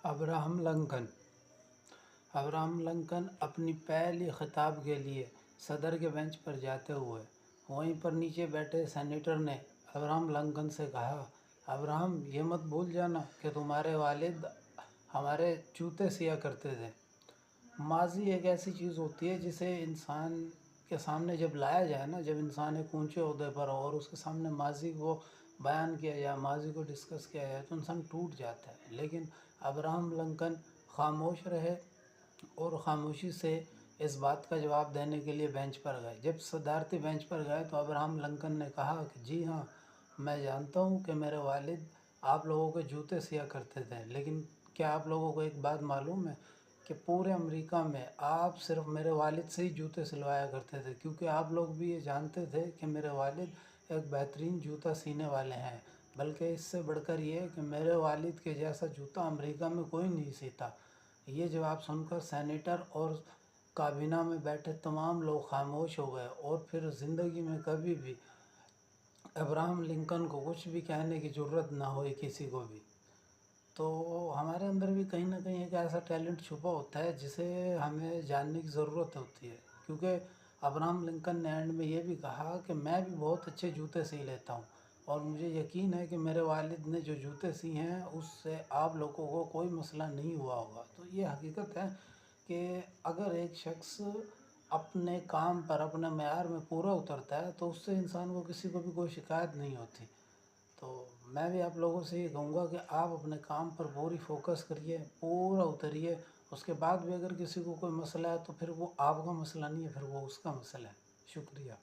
Abraham Lincoln اپنی پہلی خطاب کے لیے صدر کے بینچ پر جاتے ہوئے وہیں پر نیچے بیٹھے سینیٹر نے ابراہم لنکن سے کہا، ابراہم، یہ مت بھول جانا کہ تمہارے والد ہمارے جوتے سیا کرتے تھے۔ ماضی ایک ایسی چیز ہوتی ہے جسے انسان کے سامنے جب لایا جائے نا، جب انسان ایک اونچے عہدے پر ہو اور اس کے سامنے ماضی کو بیان کیا جائے، ماضی کو ڈسکس کیا جائے تو انسان ٹوٹ جاتا ہے۔ لیکن ابراہم لنکن خاموش رہے اور خاموشی سے اس بات کا جواب دینے کے لیے بینچ پر گئے۔ جب صدارتی بینچ پر گئے تو ابراہم لنکن نے کہا کہ جی ہاں، میں جانتا ہوں کہ میرے والد آپ لوگوں کے جوتے سیا کرتے تھے، لیکن کیا آپ لوگوں کو ایک بات معلوم ہے کہ پورے امریکہ میں آپ صرف میرے والد سے ہی جوتے سلوایا کرتے تھے، کیونکہ آپ لوگ بھی یہ جانتے تھے کہ میرے والد ایک بہترین جوتا سینے والے ہیں، بلکہ اس سے بڑھ کر یہ کہ میرے والد کے جیسا جوتا امریکہ میں کوئی نہیں سیتا۔ یہ جواب سن کر سینیٹر اور کابینہ میں بیٹھے تمام لوگ خاموش ہو گئے، اور پھر زندگی میں کبھی بھی ابراہم لنکن کو کچھ بھی کہنے کی جرات نہ ہوئی کسی کو بھی۔ تو ہمارے اندر بھی کہیں نہ کہیں ایک ایسا ٹیلنٹ چھپا ہوتا ہے جسے ہمیں جاننے کی ضرورت ہوتی ہے، کیونکہ ابراہم لنکن نے اینڈ میں یہ بھی کہا کہ میں بھی بہت اچھے جوتے سی لیتا ہوں، اور مجھے یقین ہے کہ میرے والد نے جو جوتے سی ہیں اس سے آپ لوگوں کو کوئی مسئلہ نہیں ہوا ہوگا۔ تو یہ حقیقت ہے کہ اگر ایک شخص اپنے کام پر اپنے معیار میں پورا اترتا ہے تو اس سے انسان کو کسی کو بھی کوئی شکایت نہیں ہوتی۔ تو میں بھی آپ لوگوں سے یہ کہوں گا کہ آپ اپنے کام پر پوری فوکس کریے، پورا اتریے، اس کے بعد بھی اگر کسی کو کوئی مسئلہ ہے تو پھر وہ آپ کا مسئلہ نہیں ہے، پھر وہ اس کا مسئلہ ہے۔ شکریہ۔